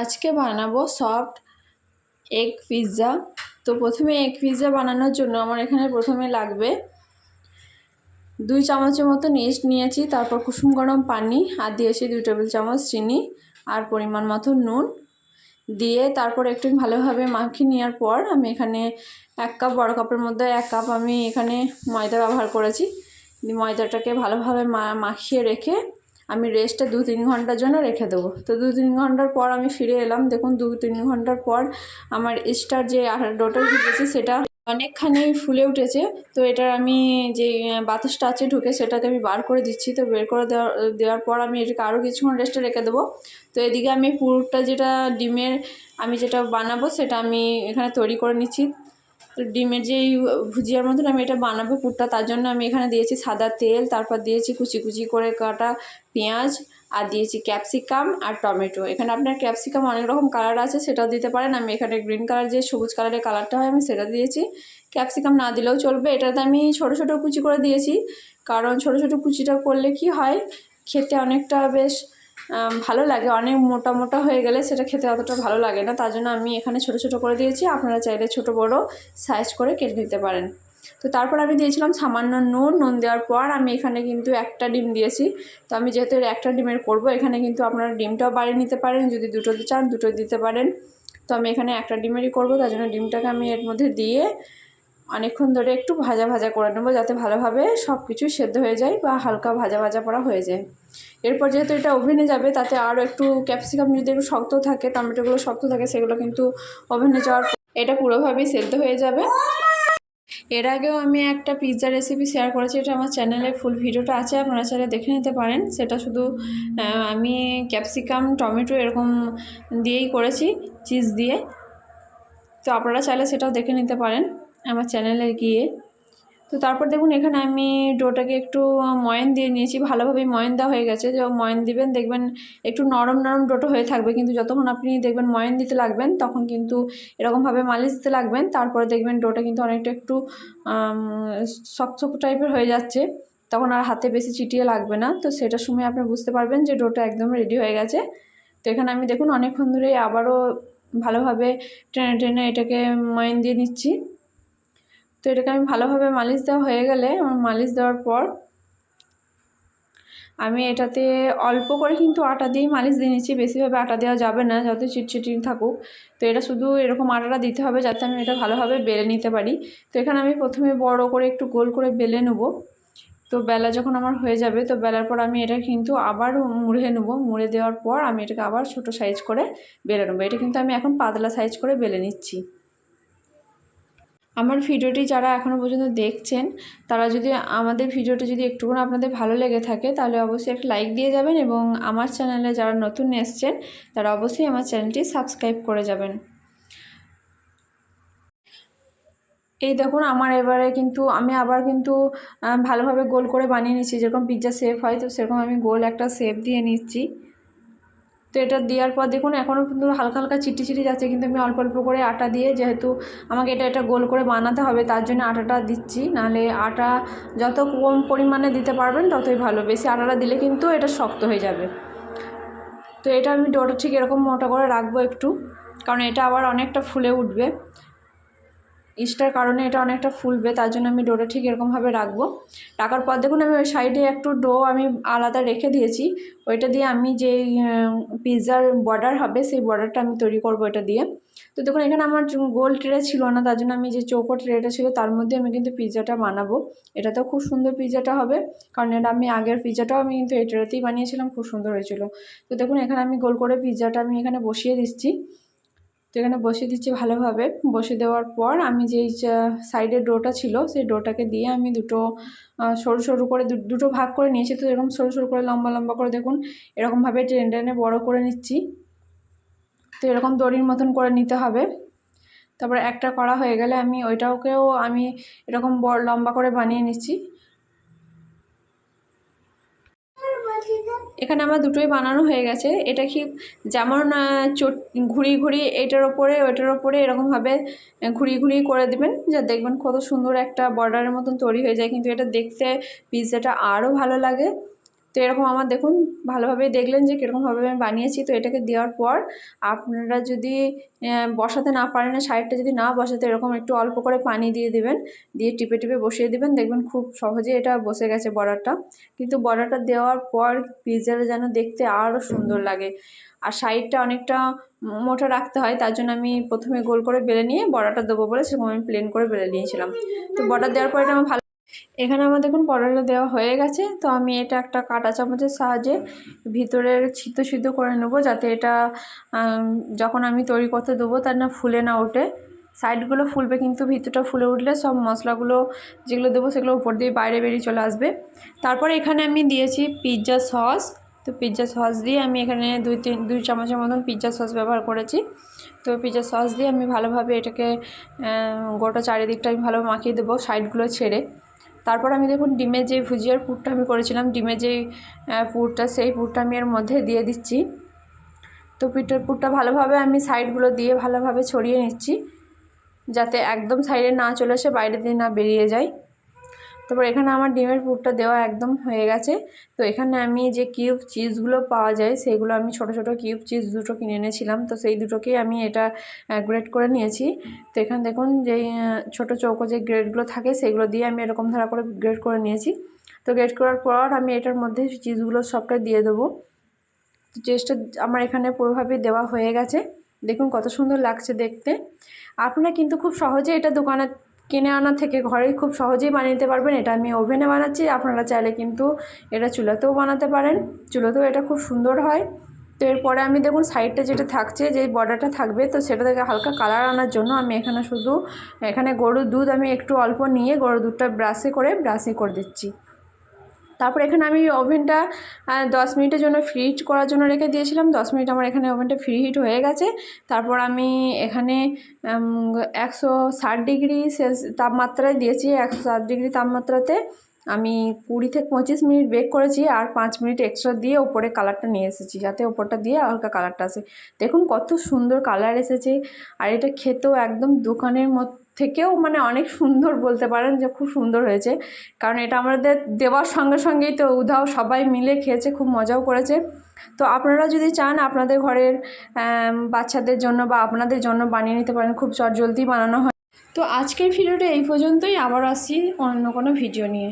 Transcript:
আজকে বানাবো soft egg pizza. তো প্রথমে এগ পিৎজা বানানোর জন্য আমার এখানে প্রথমে লাগবে 2 চামচের মতো ইস্ট নিয়েছি, তারপর কুসুম গরম পানি আর দিয়েছি 2 টেবিল চামচ চিনি আর পরিমাণ মতো নুন দিয়ে তারপর একটু ভালোভাবে মাখিয়ে নেওয়ার পর আমি এখানে 1 কাপ বড় কাপের মধ্যে 1 কাপ আমি এখানে ময়দা ব্যবহার করেছি। ময়দাটাকে ভালোভাবে মাখিয়ে রেখে আমি রেস্টে 2-3 ঘন্টার জন্য রেখে দেবো। তো 2-3 ঘন্টার পর আমি ফিরে এলাম। দেখুন 2-3 ঘন্টার পর আমার ইস্টার যে ডোটা ভিজেছি সেটা অনেকখানি ফুলে উঠেছে। তো এটার আমি যে বাতাসটা আছে ঢুকে সেটাকে আমি বার করে দিচ্ছি। তো বের করে দেওয়ার পর আমি এটাকে আরও কিছুক্ষণ রেস্টে রেখে দেবো। তো এদিকে আমি পুরটা যেটা ডিমের আমি যেটা বানাবো সেটা আমি এখানে তৈরি করে নিচ্ছি। তো ডিমের যেই ভুজিয়ার মতন আমি এটা বানাবো পুরটা, তার জন্য আমি এখানে দিয়েছি সাদা তেল, তারপর দিয়েছি কুচি কুচি করে কাটা পেঁয়াজ আর দিয়েছি ক্যাপসিকাম আর টমেটো। এখানে আপনার ক্যাপসিকাম অনেক রকম কালার আছে, সেটাও দিতে পারেন। আমি এখানে গ্রিন কালার যে সবুজ কালারের কালারটা হয় আমি সেটা দিয়েছি। ক্যাপসিকাম না দিলেও চলবে। এটাতে আমি ছোটো ছোটো কুচি করে দিয়েছি, কারণ ছোটো ছোটো কুচিটা করলে কি হয় খেতে অনেকটা বেশ ভালো লাগে। অনেক মোটা মোটা হয়ে গেলে সেটা খেতে অতটা ভালো লাগে না, তার জন্য আমি এখানে ছোটো ছোটো করে দিয়েছি। আপনারা চাইলে ছোটো বড় সাইজ করে কেটে নিতে পারেন। তো তারপর আমি দিয়েছিলাম সামান্য নুন দেওয়ার পর আমি এখানে কিন্তু 1টা ডিম দিয়েছি। তো আমি যেহেতু 1টা ডিমের করব, এখানে কিন্তু আপনারা ডিমটাও বাড়িয়ে নিতে পারেন, যদি 2টো চান 2টো দিতে পারেন। তো আমি এখানে 1টা ডিমেরই করব, তার জন্য ডিমটাকে আমি এর মধ্যে দিয়ে অনেকক্ষণ ধরে একটু ভাজা ভাজা করে নেবো, যাতে ভালোভাবে সব কিছু সেদ্ধ হয়ে যায় বা হালকা ভাজা ভাজা করা হয়ে যায়। এরপর যেহেতু এটা ওভেনে যাবে, তাতে আরও একটু ক্যাপসিকাম যদি একটু শক্ত থাকে, টমেটোগুলো শক্ত থাকে, সেগুলো কিন্তু ওভেনে যাওয়ার এটা পুরোভাবেই সেদ্ধ হয়ে যাবে। এর আগেও আমি একটা পিৎজা রেসিপি শেয়ার করেছি, এটা আমার চ্যানেলে ফুল ভিডিওটা আছে, আপনারা চাইলে দেখে নিতে পারেন। সেটা শুধু আমি ক্যাপসিকাম টমেটো এরকম দিয়েই করেছি, চিজ দিয়ে। তো আপনারা চাইলে সেটাও দেখে নিতে পারেন আমার চ্যানেলে গিয়ে। তো তারপর দেখুন এখানে আমি ডোটাকে একটু ময়ান দিয়ে নিয়েছি, ভালোভাবে ময়ান দেওয়া হয়ে গেছে। যে ময়ান দিবেন দেখবেন একটু নরম নরম ডোটা হয়ে থাকবে, কিন্তু যতক্ষণ আপনি দেখবেন ময়ান দিতে লাগবেন তখন কিন্তু এরকমভাবে মালিশ দিতে লাগবেন। তারপরে দেখবেন ডোটা কিন্তু অনেকটা একটু শক্ত শক্ত টাইপের হয়ে যাচ্ছে, তখন আর হাতে বেশি চিটিয়ে লাগবে না। তো সেটার সময় আপনি বুঝতে পারবেন যে ডোটা একদম রেডি হয়ে গেছে। তো এখানে আমি দেখুন অনেকক্ষণ ধরে আবারও ভালোভাবে টেনে টেনে এটাকে ময়ান দিয়ে নিচ্ছি। তো এটাকে আমি ভালোভাবে মালিশ দেওয়া হয়ে গেলে, আমার মালিশ দেওয়ার পর আমি এটাতে অল্প করে কিন্তু আটা দিয়েই মালিশ দিয়ে নিচ্ছি, বেশিভাবে আটা দেওয়া যাবে না, যত চিটচিটি থাকুক। তো এটা শুধু এরকম আটাটা দিতে হবে যাতে আমি এটা ভালোভাবে বেলে নিতে পারি। তো এখানে আমি প্রথমে বড় করে একটু গোল করে বেলে নেব। তো বেলা যখন আমার হয়ে যাবে, তো বেলার পর আমি এটা কিন্তু আবার মুড়ে নেব। মুড়ে দেওয়ার পর আমি এটাকে আবার ছোটো সাইজ করে বেলে নেবো। এটা কিন্তু আমি এখন পাতলা সাইজ করে বেলে নিচ্ছি। আমার ভিডিওটি যারা এখনও পর্যন্ত দেখছেন, তারা যদি আমাদের ভিডিওটি যদি একটুকুন আপনাদের ভালো লেগে থাকে, তাহলে অবশ্যই একটা লাইক দিয়ে যাবেন, এবং আমার চ্যানেলে যারা নতুন এসছেন তারা অবশ্যই আমার চ্যানেলটি সাবস্ক্রাইব করে যাবেন। এই দেখুন আমার এবারে কিন্তু আমি আবার কিন্তু ভালোভাবে গোল করে বানিয়ে নিচ্ছি, যেরকম পিৎজা শেপ হয়, তো সেরকম আমি গোল একটা শেপ দিয়ে নিচ্ছি। তো এটা দেওয়ার পর দেখুন এখনও কিন্তু হালকা হালকা চিটি চিটি যাচ্ছে, কিন্তু আমি অল্প অল্প করে আটা দিয়ে, যেহেতু আমাকে এটা গোল করে বানাতে হবে, তার জন্য আটাটা দিচ্ছি। নাহলে আটা যত কম পরিমাণে দিতে পারবেন ততই ভালো, বেশি আটাটা দিলে কিন্তু এটা শক্ত হয়ে যাবে। তো এটা আমি ডোটা ঠিক এরকম মোটা করে রাখবো একটু, কারণ এটা আবার অনেকটা ফুলে উঠবে। ইস্টার কারণে এটা অনেকটা ফুলবে, তার জন্য আমি ডোটা ঠিক এরকমভাবে রাখবো। রাখার পর দেখুন আমি ওই সাইডে একটু ডো আমি আলাদা রেখে দিয়েছি, ওইটা দিয়ে আমি যেই পিৎজার বর্ডার হবে সেই বর্ডারটা আমি তৈরি করব এটা দিয়ে। তো দেখুন এখানে আমার গোল ট্রে ছিল না, তার জন্য আমি যে চৌকো ট্রেটা ছিল তার মধ্যে আমি কিন্তু পিৎজাটা বানাবো। এটাতেও খুব সুন্দর পিৎজাটা হবে, কারণ এটা আমি আগের পিৎজাটাও আমি কিন্তু এই ট্রেতেই বানিয়েছিলাম, খুব সুন্দর হয়েছিল। তো দেখুন এখানে আমি গোল করে পিৎজাটা আমি এখানে বসিয়ে দিচ্ছি। তো এখানে বসিয়ে দিচ্ছি ভালোভাবে। বসিয়ে দেওয়ার পর আমি যেই সাইডের ডোটা ছিল সেই ডোটাকে দিয়ে আমি দুটো সরু সরু করে দুটো ভাগ করে নিয়েছি। তো এরকম সরু সরু করে লম্বা লম্বা করে দেখুন এরকমভাবে টেনে টেনে বড় করে নিচ্ছি। তো এরকম দড়ির মতন করে নিতে হবে। তারপরে একটা করা হয়ে গেলে আমি ওইটাকেও আমি এরকম বড় লম্বা করে বানিয়ে নিচ্ছি। এখানে আমার দুটোই বানানো হয়ে গেছে। এটা কি যেমন ঘুরিয়ে ঘুরিয়ে এটার ওপরে ওইটার ওপরে এরকমভাবে ঘুরিয়ে ঘুরিয়ে করে দেবেন, যা দেখবেন কত সুন্দর একটা বর্ডারের মতন তৈরি হয়ে যায়, কিন্তু এটা দেখতে পিৎজাটা আরও ভালো লাগে। তো এরকম আমার দেখুন ভালোভাবে দেখলেন যে কীরকমভাবে আমি বানিয়েছি। তো এটাকে দেওয়ার পর আপনারা যদি বসাতে না পারেন, সাইডটা যদি না বসাতে, এরকম একটু অল্প করে পানি দিয়ে দেবেন, দিয়ে টিপে টিপে বসিয়ে দেবেন, দেখবেন খুব সহজে এটা বসে গেছে বর্ডারটা। কিন্তু বর্ডারটা দেওয়ার পর পিৎজাটা যেন দেখতে আরও সুন্দর লাগে। আর সাইডটা অনেকটা মোটা রাখতে হয়, তার জন্য আমি প্রথমে গোল করে বেলে নিয়ে বর্ডারটা দেবো বলে সেরকম আমি প্লেন করে বেলে নিয়েছিলাম। তো বর্ডার দেওয়ার পর এটা আমার ভালো, এখানে আমার দেখুন বর্ডারটা দেওয়া হয়ে গেছে। তো আমি এটা একটা কাঁটা চামচের সাহায্যে ভিতরের ছিদ্র সিদ্ধ করে নেব, যাতে এটা যখন আমি তৈরি করতে দেবো তার না ফুলে না ওঠে। সাইডগুলো ফুলবে কিন্তু ভিতরটা ফুলে উঠলে সব মশলাগুলো যেগুলো দেবো সেগুলো উপর দিয়ে বাইরে বেরিয়ে চলে আসবে। তারপরে এখানে আমি দিয়েছি পিৎজা সস। তো পিৎজা সস দিয়ে আমি এখানে দুই চামচের মতন পিৎজা সস ব্যবহার করেছি। তো পিৎজা সস দিয়ে আমি ভালোভাবে এটাকে গোটা চারিদিকটা আমি ভালো মাখিয়ে দেবো, সাইডগুলো ছেড়ে। তারপর আমি দেখুন ডিমের যে ভুজিয়ার পুরটা আমি করেছিলাম, ডিমের যেই পুরটা, সেই পুরটা আমি এর মধ্যে দিয়ে দিচ্ছি। তো পুরটা ভালোভাবে আমি সাইডগুলো দিয়ে ভালোভাবে ছড়িয়ে নিচ্ছি, যাতে একদম সাইডে না চলে আসে, বাইরে দিয়ে না বেরিয়ে যায়। তারপর এখানে আমার ডিমের পুরটা দেওয়া একদম হয়ে গেছে। তো এখানে আমি যে কিউব চিজগুলো পাওয়া যায় সেগুলো আমি ছোট ছোট কিউব চিজ দুটো কিনে এনেছিলাম। তো সেই দুটোকেই আমি এটা গ্রেট করে নিয়েছি। তো এখানে দেখুন যেই ছোটো চৌকো যে গ্রেটগুলো থাকে সেগুলো দিয়ে আমি এরকম ধারা করে গ্রেট করে নিয়েছি। তো গ্রেট করার পর আমি এটার মধ্যে চিজগুলো সবটা দিয়ে দেবো। তো চিজটা আমার এখানে পুরোভাবে দেওয়া হয়ে গেছে। দেখুন কত সুন্দর লাগছে দেখতে। আপনারা কিন্তু খুব সহজে এটা দোকানে কিনে আনা থেকে ঘরে খুব সহজেই বানিয়ে নিতে পারবেন। এটা আমি ওভেনে বানাচ্ছি, আপনারা চাইলে কিন্তু এটা চুলাতেও বানাতে পারেন, চুলাতেও এটা খুব সুন্দর হয়। তো এরপরে আমি দেখুন সাইডটা যেটা থাকছে, যে বর্ডারটা থাকবে, তো সেটা থেকে হালকা কালার আনার জন্য আমি এখানে গরুর দুধ আমি একটু অল্প নিয়ে গরুর দুধটা ব্রাশে করে দিচ্ছি। তারপর এখানে আমি ওভেনটা 10 মিনিটের জন্য ফ্রিজ করার জন্য রেখে দিয়েছিলাম। 10 মিনিট আমার এখানে ওভেনটা ফ্রি হিট হয়ে গেছে। তারপর আমি এখানে 160 ডিগ্রি তাপমাত্রায় দিয়েছি। 160 ডিগ্রি তাপমাত্রাতে আমি 20 থেকে 25 মিনিট বেক করেছি, আর 5 মিনিট এক্সট্রা দিয়ে ওপরে কালারটা নিয়ে এসেছি, যাতে ওপরটা দিয়ে হালকা কালারটা আসে। দেখুন কত সুন্দর কালার এসেছে। আর এটা খেতেও একদম দোকানের থেকেও মানে অনেক সুন্দর, বলতে পারেন যে খুব সুন্দর হয়েছে। কারণ এটা আমাদের দেওয়ার সঙ্গে সঙ্গেই তো উধাও সবাই মিলে খেয়েছে, খুব মজাও করেছে। তো আপনারা যদি চান আপনাদের ঘরের বাচ্চাদের জন্য বা আপনাদের জন্য বানিয়ে নিতে পারেন, খুব চটজলদি বানানো হয়। তো আজকের ভিডিওটা এই পর্যন্তই, আবার আসছি অন্য কোনো ভিডিও নিয়ে।